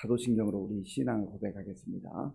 사도신경으로 우리 신앙을 고백하겠습니다.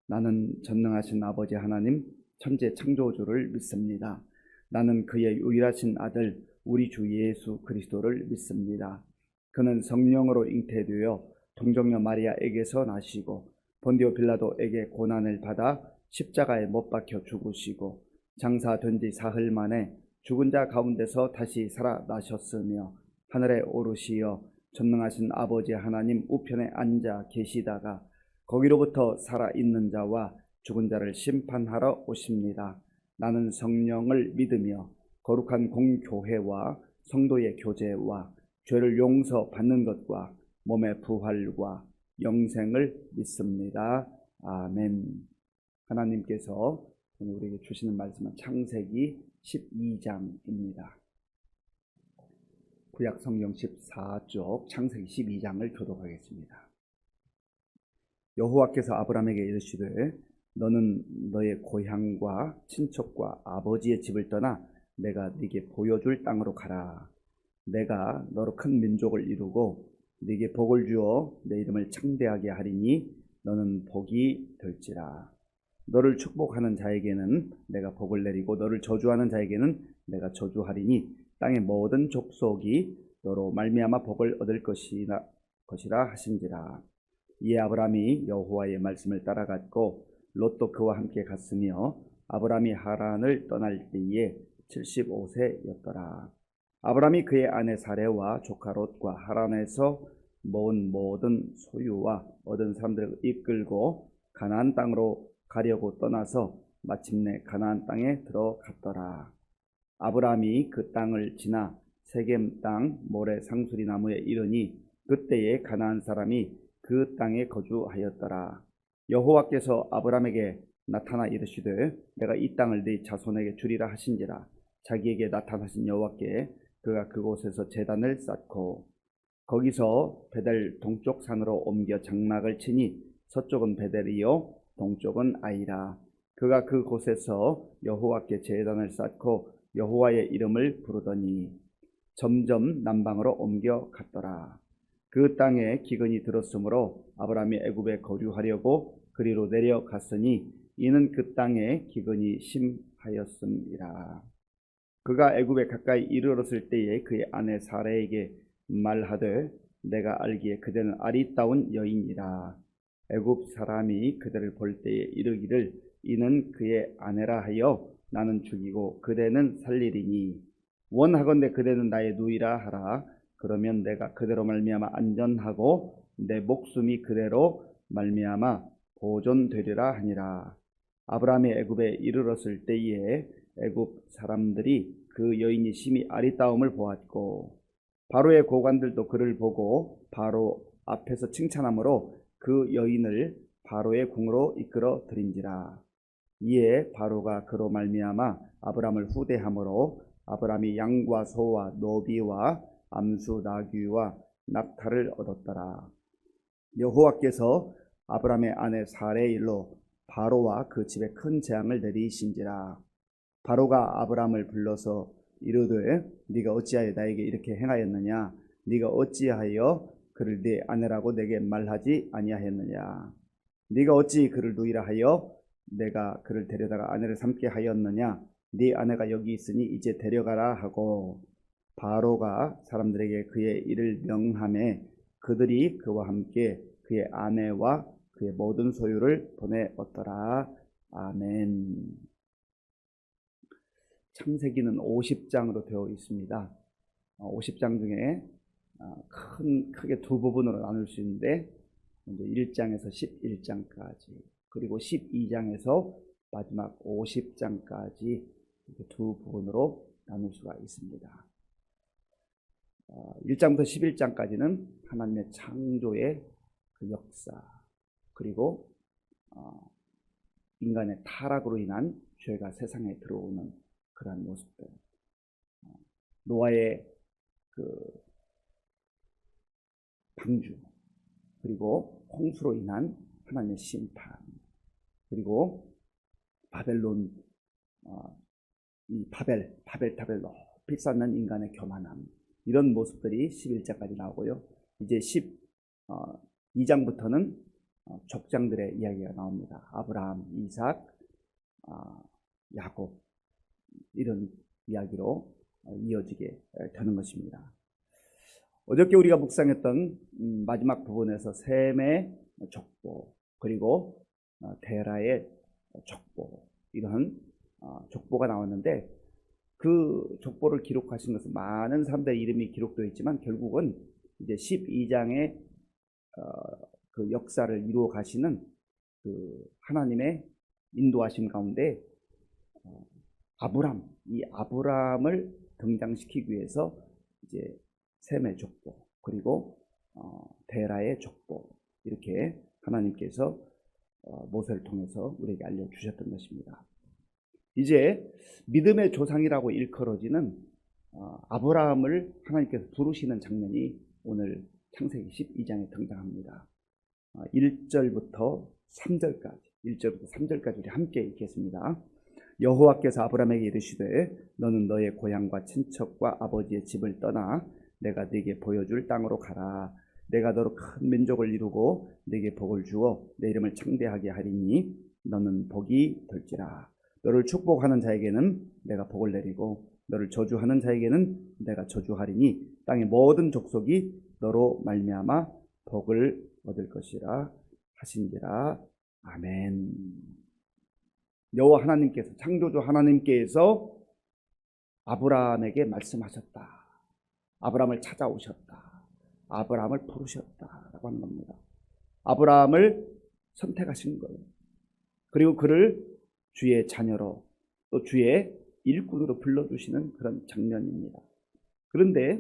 나는 전능하신 아버지 하나님 천재 창조주를 믿습니다. 나는 그의 유일하신 아들 우리 주 예수 그리스도를 믿습니다. 그는 성령으로 잉태되어 동정녀 마리아에게서 나시고 본디오 빌라도에게 고난을 받아 십자가에 못 박혀 죽으시고 장사된 지 사흘 만에 죽은 자 가운데서 다시 살아나셨으며 하늘에 오르시어 전능하신 아버지 하나님 우편에 앉아 계시다가 거기로부터 살아있는 자와 죽은 자를 심판하러 오십니다. 나는 성령을 믿으며 거룩한 공교회와 성도의 교제와 죄를 용서받는 것과 몸의 부활과 영생을 믿습니다. 아멘. 하나님께서 오늘 우리에게 주시는 말씀은 창세기 12장입니다. 구약 성경 14쪽 창세기 12장을 교독하겠습니다. 여호와께서 아브라함에게 이르시되 너는 너의 고향과 친척과 아버지의 집을 떠나 내가 네게 보여줄 땅으로 가라. 내가 너로 큰 민족을 이루고 네게 복을 주어 내 이름을 창대하게 하리니 너는 복이 될지라. 너를 축복하는 자에게는 내가 복을 내리고 너를 저주하는 자에게는 내가 저주하리니 땅의 모든 족속이 너로 말미암아 복을 얻을 것이라 하신지라. 이에 아브라함이 여호와의 말씀을 따라갔고 롯도 그와 함께 갔으며 아브라함이 하란을 떠날 때에 75세였더라. 아브라함이 그의 아내 사레와 조카 롯과 하란에서 모은 모든 소유와 얻은 사람들을 이끌고 가나안 땅으로 가려고 떠나서 마침내 가나안 땅에 들어갔더라. 아브라함이 그 땅을 지나 세겜 땅 모래 상수리 나무에 이르니 그때에 가나안 사람이 그 땅에 거주하였더라. 여호와께서 아브라함에게 나타나 이르시되 내가 이 땅을 네 자손에게 주리라 하신지라. 자기에게 나타나신 여호와께 그가 그곳에서 제단을 쌓고 거기서 베델 동쪽 산으로 옮겨 장막을 치니 서쪽은 베델이요 동쪽은 아이라. 그가 그곳에서 여호와께 제단을 쌓고 여호와의 이름을 부르더니 점점 남방으로 옮겨 갔더라. 그 땅에 기근이 들었으므로 아브라함이 애굽에 거류하려고 그리로 내려갔으니 이는 그 땅에 기근이 심하였음이라. 그가 애굽에 가까이 이르렀을 때에 그의 아내 사레에게 말하되 내가 알기에 그대는 아리따운 여인이라. 애굽 사람이 그대를 볼 때에 이르기를 이는 그의 아내라 하여 나는 죽이고 그대는 살리리니 원하건대 그대는 나의 누이라 하라. 그러면 내가 그대로 말미암아 안전하고 내 목숨이 그대로 말미암아 보존되리라 하니라. 아브라함이 애굽에 이르렀을 때에 애굽 사람들이 그 여인이 심히 아리따움을 보았고 바로의 고관들도 그를 보고 바로 앞에서 칭찬하므로 그 여인을 바로의 궁으로 이끌어 들인지라. 이에 바로가 그로 말미암아 아브라함을 후대함으로 아브라함이 양과 소와 노비와 암수 나귀와 낙타를 얻었더라. 여호와께서 아브라함의 아내 사레의 일로 바로와 그 집에 큰 재앙을 내리신지라. 바로가 아브라함을 불러서 이르되 네가 어찌하여 나에게 이렇게 행하였느냐? 네가 어찌하여 그를 네 아내라고 내게 말하지 아니하였느냐? 네가 어찌 그를 누이라 하여 내가 그를 데려다가 아내를 삼게 하였느냐? 네 아내가 여기 있으니 이제 데려가라 하고 바로가 사람들에게 그의 일을 명하매 그들이 그와 함께 그의 아내와 그의 모든 소유를 보내었더라. 아멘. 창세기는 50장으로 되어 있습니다. 50장 중에 크게 두 부분으로 나눌 수 있는데 먼저 1장에서 11장까지 그리고 12장에서 마지막 50장까지 이렇게 두 부분으로 나눌 수가 있습니다. 1장부터 11장까지는 하나님의 창조의 그 역사 그리고 인간의 타락으로 인한 죄가 세상에 들어오는 그러한 모습들, 노아의 그 방주, 그리고 홍수로 인한 하나님의 심판, 그리고 바벨론, 이 바벨탑을 높이 쌓는 인간의 교만함, 이런 모습들이 11장까지 나오고요. 이제 2장부터는 족장들의 이야기가 나옵니다. 아브라함, 이삭, 야곱 이런 이야기로 이어지게 되는 것입니다. 어저께 우리가 묵상했던 마지막 부분에서 셈의 족보 그리고 데라의 족보 이런 족보가 나왔는데 그 족보를 기록하신 것은 많은 사람들의 이름이 기록되어 있지만 결국은 이제 12장의 그 역사를 이루어 가시는 그 하나님의 인도하심 가운데 이 아브람을 등장시키기 위해서 이제 셈의 족보 그리고 데라의 족보 이렇게 하나님께서 모세를 통해서 우리에게 알려주셨던 것입니다. 이제 믿음의 조상이라고 일컬어지는 아브라함을 하나님께서 부르시는 장면이 오늘 창세기 12장에 등장합니다. 1절부터 3절까지 우리 함께 읽겠습니다. 여호와께서 아브라함에게 이르시되 너는 너의 고향과 친척과 아버지의 집을 떠나 내가 네게 보여줄 땅으로 가라. 내가 너로 큰 민족을 이루고 네게 복을 주어 내 이름을 창대하게 하리니 너는 복이 될지라. 너를 축복하는 자에게는 내가 복을 내리고 너를 저주하는 자에게는 내가 저주하리니 땅의 모든 족속이 너로 말미암아 복을 얻을 것이라 하신지라. 아멘. 여호와 하나님께서 창조주 하나님께서 아브라함에게 말씀하셨다. 아브라함을 찾아오셨다. 아브라함을 부르셨다라고 하는 겁니다. 아브라함을 선택하신 거예요. 그리고 그를 주의 자녀로 또 주의 일꾼으로 불러주시는 그런 장면입니다. 그런데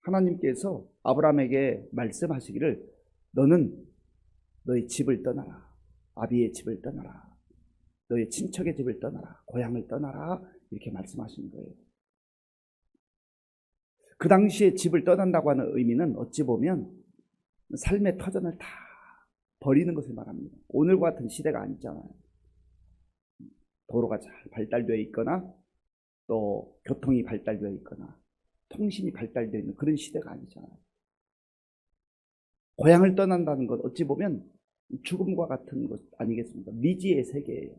하나님께서 아브라함에게 말씀하시기를 너는 너의 집을 떠나라. 아비의 집을 떠나라. 너의 친척의 집을 떠나라. 고향을 떠나라. 이렇게 말씀하신 거예요. 그 당시에 집을 떠난다고 하는 의미는 어찌 보면 삶의 터전을 다 버리는 것을 말합니다. 오늘과 같은 시대가 아니잖아요. 도로가 잘 발달되어 있거나 또 교통이 발달되어 있거나 통신이 발달되어 있는 그런 시대가 아니잖아요. 고향을 떠난다는 것 어찌 보면 죽음과 같은 것 아니겠습니까? 미지의 세계예요.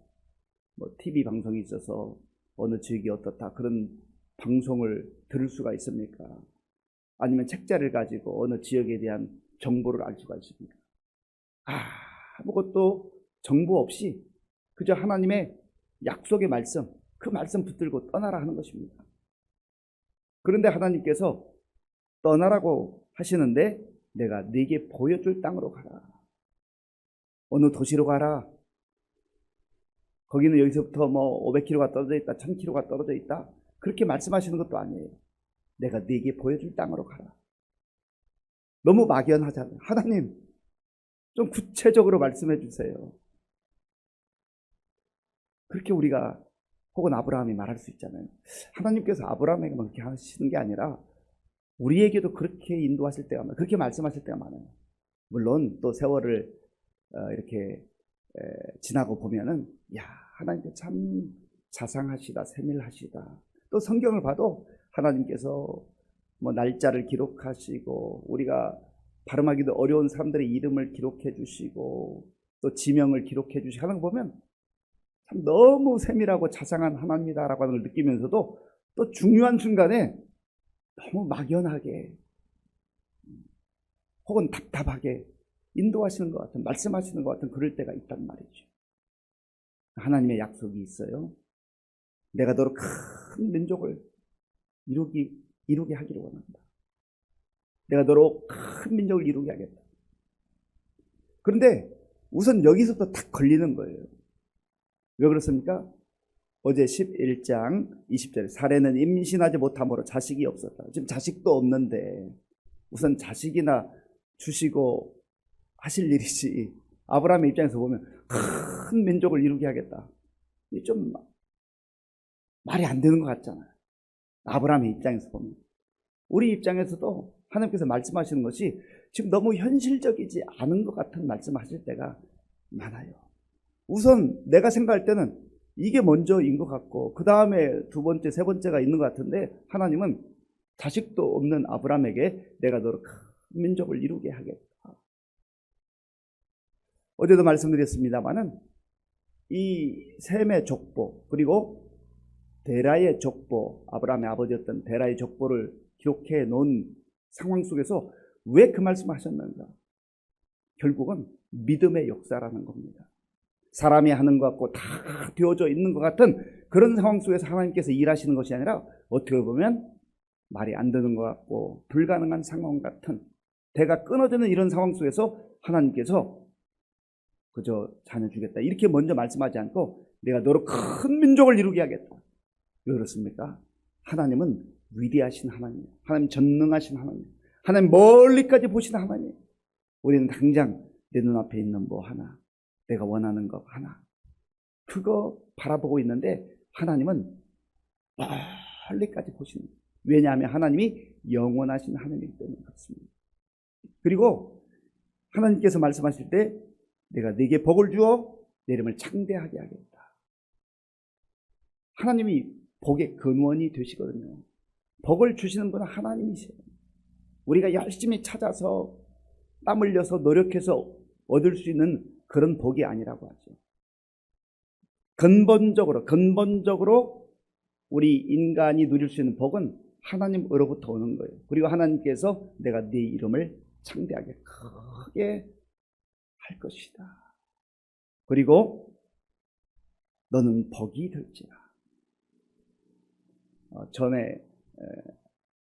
뭐 TV 방송이 있어서 어느 지역이 어떻다 그런 방송을 들을 수가 있습니까? 아니면 책자를 가지고 어느 지역에 대한 정보를 알 수가 있습니까? 아무것도 정보 없이 그저 하나님의 약속의 말씀, 그 말씀 붙들고 떠나라 하는 것입니다. 그런데 하나님께서 떠나라고 하시는데 내가 네게 보여줄 땅으로 가라. 어느 도시로 가라. 거기는 여기서부터 뭐 500km가 떨어져 있다, 1000km가 떨어져 있다. 그렇게 말씀하시는 것도 아니에요. 내가 네게 보여줄 땅으로 가라. 너무 막연하잖아요. 하나님, 좀 구체적으로 말씀해 주세요. 그렇게 우리가 혹은 아브라함이 말할 수 있잖아요. 하나님께서 아브라함에게 그렇게 하시는 게 아니라 우리에게도 그렇게 인도하실 때가 많아요. 그렇게 말씀하실 때가 많아요. 물론 또 세월을 이렇게 지나고 보면은 하나님께 참 자상하시다, 세밀하시다. 또 성경을 봐도 하나님께서 뭐 날짜를 기록하시고 우리가 발음하기도 어려운 사람들의 이름을 기록해 주시고 또 지명을 기록해 주시고 하는 거 보면 참 너무 세밀하고 자상한 하나님이다라고 하는 걸 느끼면서도 또 중요한 순간에 너무 막연하게 혹은 답답하게 인도하시는 것 같은, 말씀하시는 것 같은 그럴 때가 있단 말이죠. 하나님의 약속이 있어요. 내가 너로 큰 민족을 이루게 하기를 원한다. 내가 너로 큰 민족을 이루게 하겠다. 그런데 우선 여기서부터 탁 걸리는 거예요. 왜 그렇습니까? 어제 11장 20절에 사례는 임신하지 못함으로 자식이 없었다. 지금 자식도 없는데 우선 자식이나 주시고 하실 일이지. 아브라함의 입장에서 보면 큰 민족을 이루게 하겠다. 이게 좀 말이 안 되는 것 같잖아요. 아브라함의 입장에서 보면. 우리 입장에서도 하나님께서 말씀하시는 것이 지금 너무 현실적이지 않은 것 같은 말씀하실 때가 많아요. 우선 내가 생각할 때는 이게 먼저인 것 같고 그 다음에 두 번째, 세 번째가 있는 것 같은데 하나님은 자식도 없는 아브라함에게 내가 너로 큰 민족을 이루게 하겠다. 어제도 말씀드렸습니다마는 이 셈의 족보 그리고 데라의 족보, 아브라함의 아버지였던 데라의 족보를 기록해 놓은 상황 속에서 왜 그 말씀을 하셨는가? 결국은 믿음의 역사라는 겁니다. 사람이 하는 것 같고 다 되어져 있는 것 같은 그런 상황 속에서 하나님께서 일하시는 것이 아니라 어떻게 보면 말이 안 되는 것 같고 불가능한 상황 같은 대가 끊어지는 이런 상황 속에서 하나님께서 그저 자녀 주겠다 이렇게 먼저 말씀하지 않고 내가 너로 큰 민족을 이루게 하겠다. 왜 그렇습니까? 하나님은 위대하신 하나님, 하나님 전능하신 하나님, 하나님 멀리까지 보시는 하나님. 우리는 당장 내 눈앞에 있는 뭐 하나, 내가 원하는 것 하나, 그거 바라보고 있는데 하나님은 멀리까지 보시는 거예요. 왜냐하면 하나님이 영원하신 하나님이기 때문에 그렇습니다. 그리고 하나님께서 말씀하실 때 내가 네게 복을 주어 내 이름을 창대하게 하겠다. 하나님이 복의 근원이 되시거든요. 복을 주시는 분은 하나님이세요. 우리가 열심히 찾아서 땀 흘려서 노력해서 얻을 수 있는 그런 복이 아니라고 하죠. 근본적으로 우리 인간이 누릴 수 있는 복은 하나님으로부터 오는 거예요. 그리고 하나님께서 내가 네 이름을 창대하게 크게 할 것이다. 그리고 너는 복이 될지라. 전에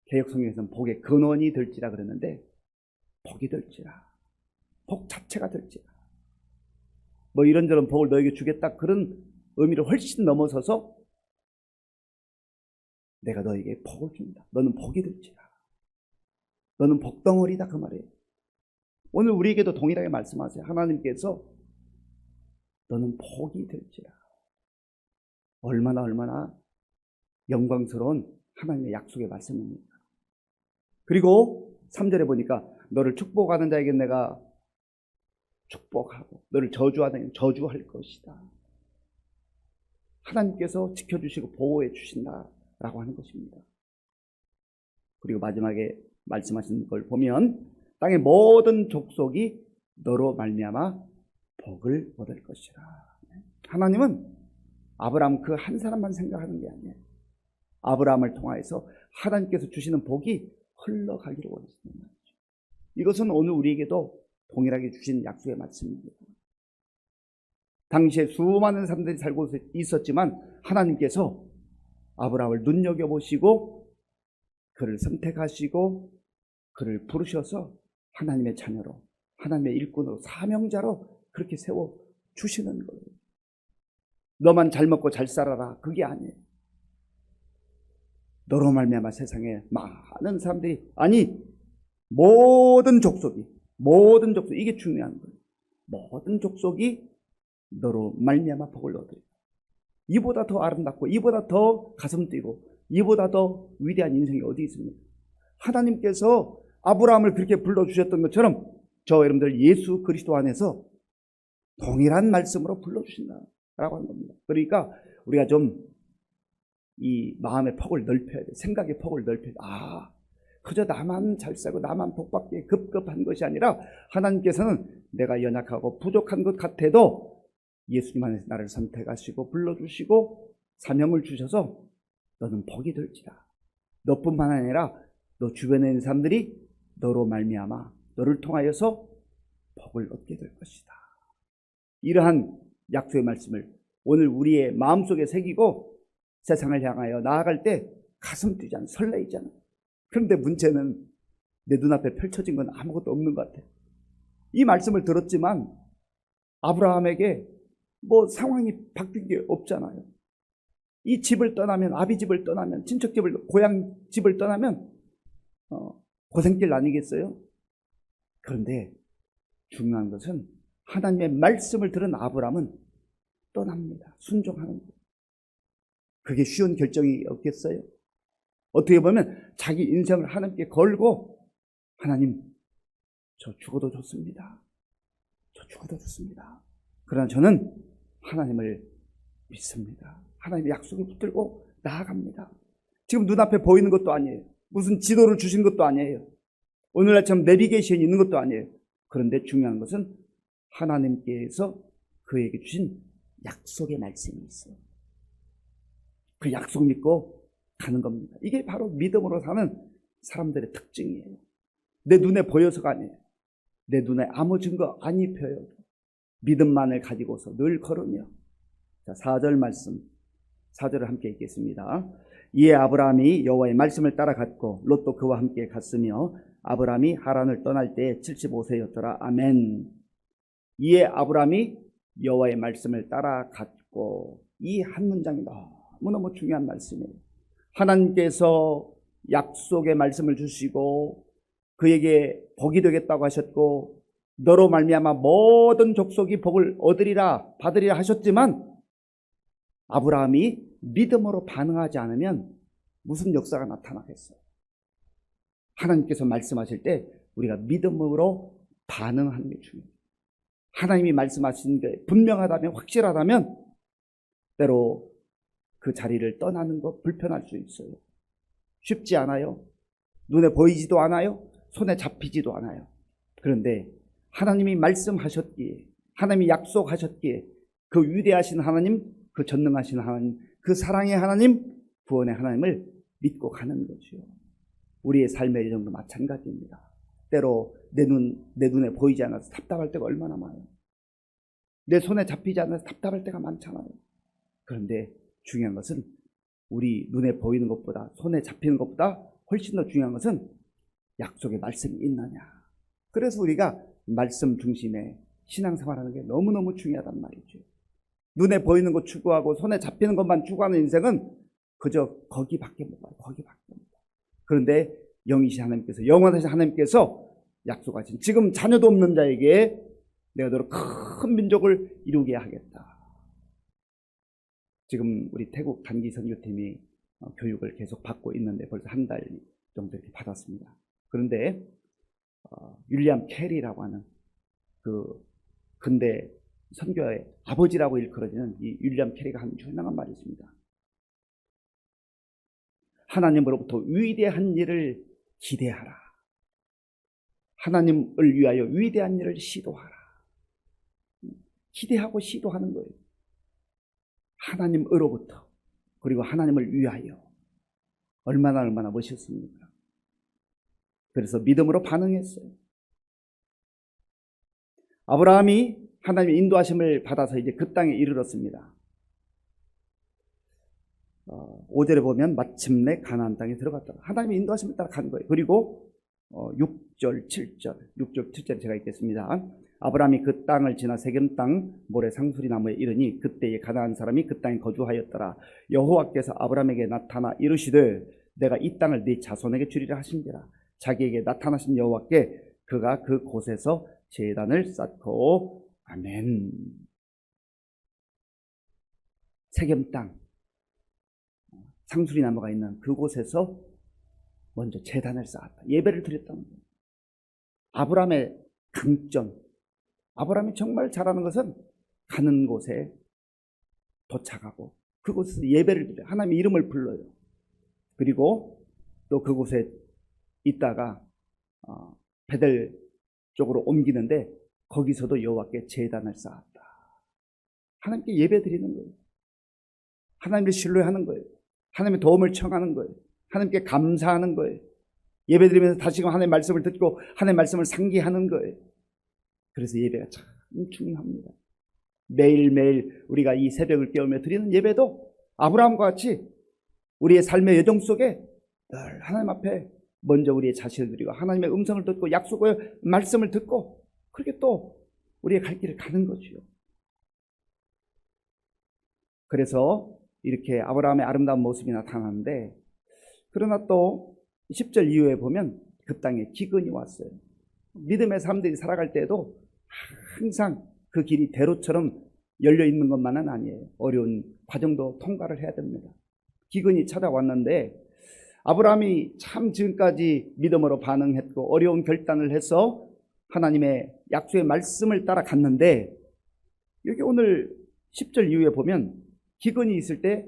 개역성경에서는 복의 근원이 될지라 그랬는데 복이 될지라. 복 자체가 될지라. 뭐 이런저런 복을 너에게 주겠다 그런 의미를 훨씬 넘어서서 내가 너에게 복을 준다. 너는 복이 될지라. 너는 복덩어리다 그 말이에요. 오늘 우리에게도 동일하게 말씀하세요. 하나님께서 너는 복이 될지라. 얼마나 영광스러운 하나님의 약속의 말씀입니다. 그리고 3절에 보니까 너를 축복하는 자에게 내가 축복하고 너를 저주하는 자에게 저주할 것이다. 하나님께서 지켜주시고 보호해 주신다라고 하는 것입니다. 그리고 마지막에 말씀하신 걸 보면 땅의 모든 족속이 너로 말미암아 복을 얻을 것이라. 하나님은 아브라함 그 한 사람만 생각하는 게 아니에요. 아브라함을 통하여서 하나님께서 주시는 복이 흘러가기를 원하십니다. 이것은 오늘 우리에게도 동일하게 주신 약속의 말씀입니다. 당시에 수많은 사람들이 살고 있었지만 하나님께서 아브라함을 눈여겨보시고 그를 선택하시고 그를 부르셔서 하나님의 자녀로, 하나님의 일꾼으로, 사명자로 그렇게 세워주시는 거예요. 너만 잘 먹고 잘 살아라 그게 아니에요. 너로 말미암아 세상에 많은 사람들이, 아니 모든 족속이 이게 중요한 거예요. 모든 족속이 너로 말미암아 복을 얻어요. 이보다 더 아름답고 이보다 더 가슴 뛰고 이보다 더 위대한 인생이 어디 있습니까? 하나님께서 아브라함을 그렇게 불러주셨던 것처럼 저 여러분들 예수 그리스도 안에서 동일한 말씀으로 불러주신다라고 하는 겁니다. 그러니까 우리가 좀 이 마음의 폭을 넓혀야 돼. 생각의 폭을 넓혀야 돼. 그저 나만 잘 살고 나만 복받기에 급급한 것이 아니라 하나님께서는 내가 연약하고 부족한 것 같아도 예수님 안에서 나를 선택하시고 불러주시고 사명을 주셔서 너는 복이 될지라. 너뿐만 아니라 너 주변에 있는 사람들이 너로 말미암아 너를 통하여서 복을 얻게 될 것이다. 이러한 약속의 말씀을 오늘 우리의 마음속에 새기고 세상을 향하여 나아갈 때 가슴 뛰잖아, 설레이잖아. 그런데 문제는 내 눈앞에 펼쳐진 건 아무것도 없는 것 같아. 이 말씀을 들었지만 아브라함에게 뭐 상황이 바뀐 게 없잖아요. 이 집을 떠나면, 아비 집을 떠나면, 친척 집을, 고향 집을 떠나면 고생길 아니겠어요? 그런데 중요한 것은 하나님의 말씀을 들은 아브라함은 떠납니다. 순종하는 거예요. 그게 쉬운 결정이 없겠어요? 어떻게 보면 자기 인생을 하나님께 걸고 하나님 저 죽어도 좋습니다. 저 죽어도 좋습니다. 그러나 저는 하나님을 믿습니다. 하나님의 약속을 붙들고 나아갑니다. 지금 눈앞에 보이는 것도 아니에요. 무슨 지도를 주신 것도 아니에요. 오늘날처럼 내비게이션이 있는 것도 아니에요. 그런데 중요한 것은 하나님께서 그에게 주신 약속의 말씀이 있어요. 그 약속 믿고 가는 겁니다. 이게 바로 믿음으로 사는 사람들의 특징이에요. 내 눈에 보여서가 아니에요. 내 눈에 아무 증거 안 입혀요. 믿음만을 가지고서 늘 걸으며. 자, 4절 말씀, 4절을 함께 읽겠습니다. 이에 아브라함이 여호와의 말씀을 따라갔고 롯도 그와 함께 갔으며 아브라함이 하란을 떠날 때에 75세였더라. 아멘. 이에 아브라함이 여호와의 말씀을 따라갔고, 이 한 문장이 너무너무 중요한 말씀이에요. 하나님께서 약속의 말씀을 주시고 그에게 복이 되겠다고 하셨고 너로 말미암아 모든 족속이 복을 얻으리라 받으리라 하셨지만 아브라함이 믿음으로 반응하지 않으면 무슨 역사가 나타나겠어요? 하나님께서 말씀하실 때 우리가 믿음으로 반응하는 게 중요해요. 하나님이 말씀하신 게 분명하다면, 확실하다면 때로 그 자리를 떠나는 거 불편할 수 있어요. 쉽지 않아요. 눈에 보이지도 않아요. 손에 잡히지도 않아요. 그런데 하나님이 말씀하셨기에, 하나님이 약속하셨기에 그 위대하신 하나님, 그 전능하신 하나님, 그 사랑의 하나님, 구원의 하나님을 믿고 가는 거죠. 우리의 삶의 여정도 마찬가지입니다. 때로 내 눈에 보이지 않아서 답답할 때가 얼마나 많아요. 내 손에 잡히지 않아서 답답할 때가 많잖아요. 그런데 중요한 것은 우리 눈에 보이는 것보다, 손에 잡히는 것보다 훨씬 더 중요한 것은 약속의 말씀이 있느냐. 그래서 우리가 말씀 중심의 신앙생활하는 게 너무너무 중요하단 말이죠. 눈에 보이는 것 추구하고 손에 잡히는 것만 추구하는 인생은 그저 거기밖에 못 가요. 거기밖에 못 가요. 그런데 영이신 하나님께서, 영원하신 하나님께서 약속하신, 지금 자녀도 없는 자에게 내가 너로 큰 민족을 이루게 하겠다. 지금 우리 태국 단기 선교팀이 교육을 계속 받고 있는데 벌써 한 달 정도 이렇게 받았습니다. 그런데 윌리엄 캐리라고 하는 그 근대 선교의 아버지라고 일컬어지는 이 윌리엄 캐리가 한 유명한 말이 있습니다. 하나님으로부터 위대한 일을 기대하라. 하나님을 위하여 위대한 일을 시도하라. 기대하고 시도하는 거예요. 하나님으로부터, 그리고 하나님을 위하여. 얼마나 멋있습니까? 그래서 믿음으로 반응했어요. 아브라함이 하나님의 인도하심을 받아서 이제 그 땅에 이르렀습니다. 5절에 보면 마침내 가나안 땅에 들어갔다. 하나님의 인도하심을 따라 간 거예요. 그리고 6절, 7절에 제가 읽겠습니다. 아브라함이 그 땅을 지나 세겜 땅 모래 상수리 나무에 이르니 그때에 가나안 사람이 그 땅에 거주하였더라. 여호와께서 아브라함에게 나타나 이르시되 내가 이 땅을 네 자손에게 주리라 하신지라. 자기에게 나타나신 여호와께 그가 그 곳에서 제단을 쌓고 아멘. 세겜 땅 상수리 나무가 있는 그곳에서 먼저 제단을 쌓았다. 예배를 드렸다는 거예요. 아브라함의 강점, 아브라함이 정말 잘하는 것은 가는 곳에 도착하고 그곳에서 예배를 드려요. 하나님의 이름을 불러요. 그리고 또 그곳에 있다가 베델 쪽으로 옮기는데 거기서도 여호와께 제단을 쌓았다. 하나님께 예배 드리는 거예요. 하나님을 신뢰하는 거예요. 하나님의 도움을 청하는 거예요. 하나님께 감사하는 거예요. 예배 드리면서 다시금 하나님의 말씀을 듣고 하나님의 말씀을 상기하는 거예요. 그래서 예배가 참 중요합니다. 매일매일 우리가 이 새벽을 깨우며 드리는 예배도 아브라함과 같이 우리의 삶의 여정 속에 늘 하나님 앞에 먼저 우리의 자신을 드리고 하나님의 음성을 듣고 약속의 말씀을 듣고 그렇게 또 우리의 갈 길을 가는 거지요. 그래서 이렇게 아브라함의 아름다운 모습이 나타나는데, 그러나 또 10절 이후에 보면 그 땅에 기근이 왔어요. 믿음의 사람들이 살아갈 때에도 항상 그 길이 대로처럼 열려 있는 것만은 아니에요. 어려운 과정도 통과를 해야 됩니다. 기근이 찾아왔는데 아브라함이 참 지금까지 믿음으로 반응했고 어려운 결단을 해서 하나님의 약속의 말씀을 따라 갔는데, 여기 오늘 10절 이후에 보면 기근이 있을 때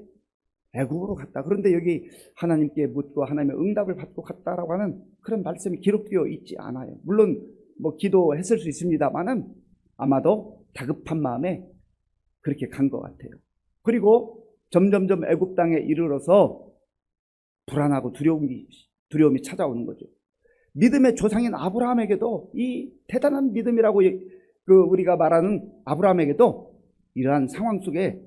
애굽으로 갔다. 그런데 여기 하나님께 묻고 하나님의 응답을 받고 갔다라고 하는 그런 말씀이 기록되어 있지 않아요. 물론 뭐 기도했을 수 있습니다만은 아마도 다급한 마음에 그렇게 간 것 같아요. 그리고 점점점 애굽 땅에 이르러서 불안하고 두려움이 찾아오는 거죠. 믿음의 조상인 아브라함에게도 이 대단한 믿음이라고 우리가 말하는 아브라함에게도 이러한 상황 속에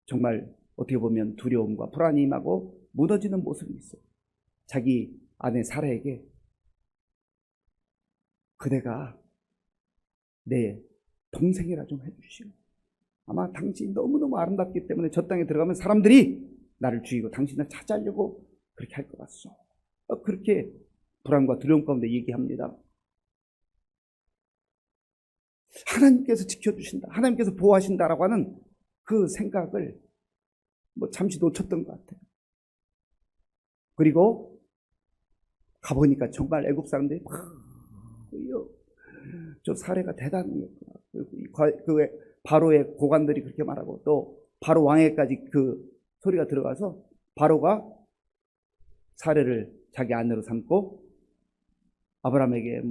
정말 어떻게 보면 두려움과 불안이 임하고 무너지는 모습이 있어요. 자기 아내 사라에게 그대가 내 동생이라 좀 해주시오. 아마 당신이 너무너무 아름답기 때문에 저 땅에 들어가면 사람들이 나를 죽이고 당신을 차지하려고 그렇게 할 것 같소. 그렇게 불안과 두려움 가운데 얘기합니다. 하나님께서 지켜주신다, 하나님께서 보호하신다라고 하는 그 생각을 잠시 놓쳤던 것 같아요. 그리고 가보니까 정말 애국 사람들이 저 사례가 대단했구나. 그 바로의 고관들이 그렇게 말하고 또 바로 왕에까지 그 소리가 들어가서 바로가 사례를 자기 아내로 삼고 아브라함에게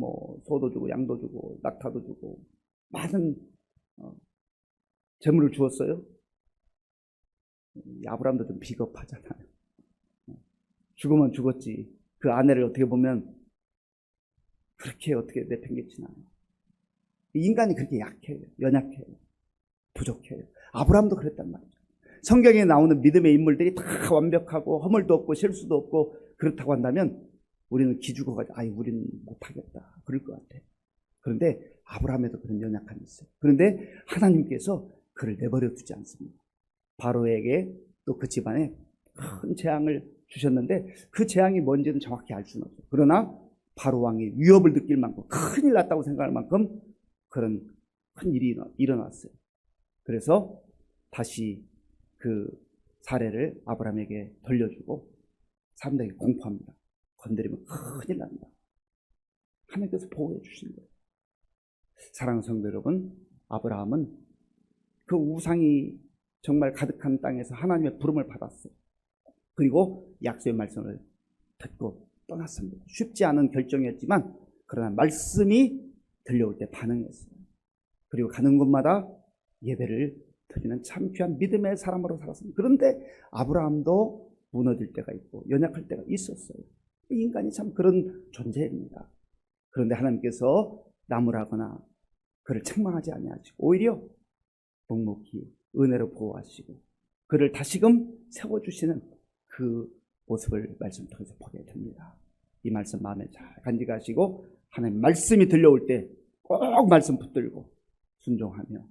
소도 주고 양도 주고 낙타도 주고 많은 재물을 주었어요. 아브라함도 좀 비겁하잖아요. 죽으면 죽었지. 그 아내를 어떻게 보면 그렇게 어떻게 내팽개치나. 인간이 그렇게 약해요. 연약해요. 부족해요. 아브라함도 그랬단 말이죠. 성경에 나오는 믿음의 인물들이 다 완벽하고 허물도 없고 실수도 없고 그렇다고 한다면 우리는 기죽어가지고 우리는 못하겠다 그럴 것 같아요. 그런데 아브라함에도 그런 연약함이 있어요. 그런데 하나님께서 그를 내버려 두지 않습니다. 바로에게 또 그 집안에 큰 재앙을 주셨는데 그 재앙이 뭔지는 정확히 알 수는 없어요. 그러나 바로 왕이 위협을 느낄 만큼 큰일 났다고 생각할 만큼 그런 큰 일이 일어났어요. 그래서 다시 그 사례를 아브라함에게 돌려주고 사람들에게 공포합니다. 건드리면 큰일 난다. 하나님께서 보호해 주신 거예요. 사랑하는 성도 여러분, 아브라함은 그 우상이 정말 가득한 땅에서 하나님의 부름을 받았어요. 그리고 약속의 말씀을 듣고 떠났습니다. 쉽지 않은 결정이었지만 그러나 말씀이 들려올 때 반응했어요. 그리고 가는 곳마다 예배를 드리는 참 귀한 믿음의 사람으로 살았습니다. 그런데 아브라함도 무너질 때가 있고 연약할 때가 있었어요. 인간이 참 그런 존재입니다. 그런데 하나님께서 나무라거나 그를 책망하지 아니하시고 오히려 묵묵히 은혜로 보호하시고 그를 다시금 세워주시는 그 모습을 말씀 통해서 보게 됩니다. 이 말씀 마음에 잘 간직하시고 하나님 말씀이 들려올 때 꼭 말씀 붙들고 순종하며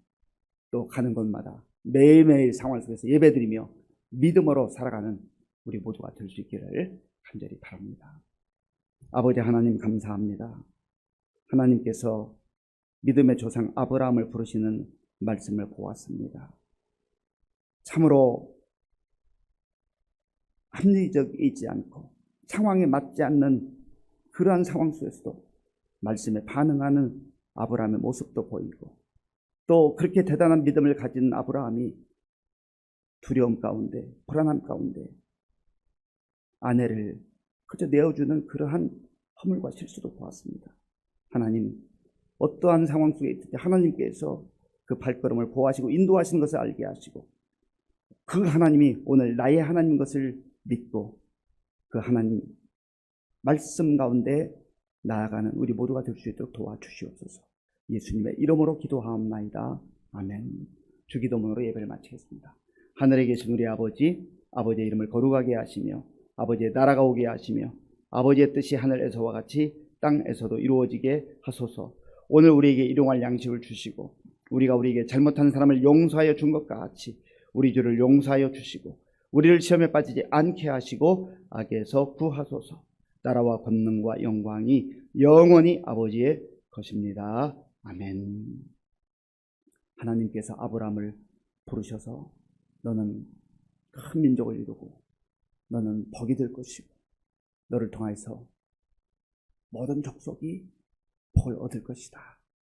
또 가는 곳마다 매일매일 상황 속에서 예배드리며 믿음으로 살아가는 우리 모두가 될 수 있기를 간절히 바랍니다. 아버지 하나님 감사합니다. 하나님께서 믿음의 조상 아브라함을 부르시는 말씀을 보았습니다. 참으로 합리적이지 않고 상황에 맞지 않는 그러한 상황 속에서도 말씀에 반응하는 아브라함의 모습도 보이고 또 그렇게 대단한 믿음을 가진 아브라함이 두려움 가운데 불안함 가운데 아내를 그저 내어주는 그러한 허물과 실수도 보았습니다. 하나님 어떠한 상황 속에 있든지 하나님께서 그 발걸음을 보호하시고 인도하시는 것을 알게 하시고 그 하나님이 오늘 나의 하나님인 것을 믿고 그 하나님 말씀 가운데 나아가는 우리 모두가 될 수 있도록 도와주시옵소서. 예수님의 이름으로 기도하옵나이다. 아멘. 주기도문으로 예배를 마치겠습니다. 하늘에 계신 우리 아버지, 아버지의 이름을 거룩하게 하시며 아버지의 나라가 오게 하시며 아버지의 뜻이 하늘에서와 같이 땅에서도 이루어지게 하소서. 오늘 우리에게 일용할 양식을 주시고 우리가 우리에게 잘못한 사람을 용서하여 준 것과 같이 우리 죄를 용서하여 주시고 우리를 시험에 빠지지 않게 하시고 악에서 구하소서. 나라와 권능과 영광이 영원히 아버지의 것입니다. 아멘. 하나님께서 아브라함을 부르셔서 너는 큰 민족을 이루고 너는 복이 될 것이고 너를 통해서 모든 족속이 복을 얻을 것이다.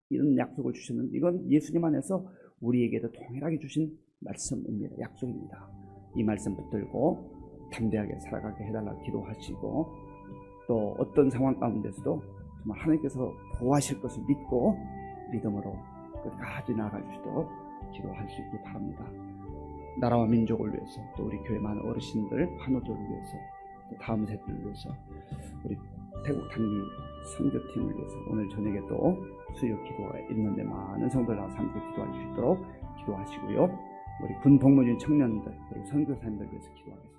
이런 약속을 주셨는데 이건 예수님 안에서 우리에게도 동일하게 주신 말씀입니다. 약속입니다. 이 말씀 붙들고 담대하게 살아가게 해달라고 기도하시고 또 어떤 상황 가운데서도 정말 하나님께서 보호하실 것을 믿고 믿음으로 끝까지 나아갈 수 있도록 기도할 수 있기 바랍니다. 나라와 민족을 위해서, 또 우리 교회 많은 어르신들, 환우들을 위해서, 또 다음 세대를 위해서, 우리 태국 단기 선교팀을 위해서 오늘 저녁에 또 수요 기도가 있는데 많은 성도들 나와서 함께 기도할 수 있도록 기도하시고요. 우리 군 복무 중인 청년들, 그리고 선교사님들 위해서 기도하겠습니다.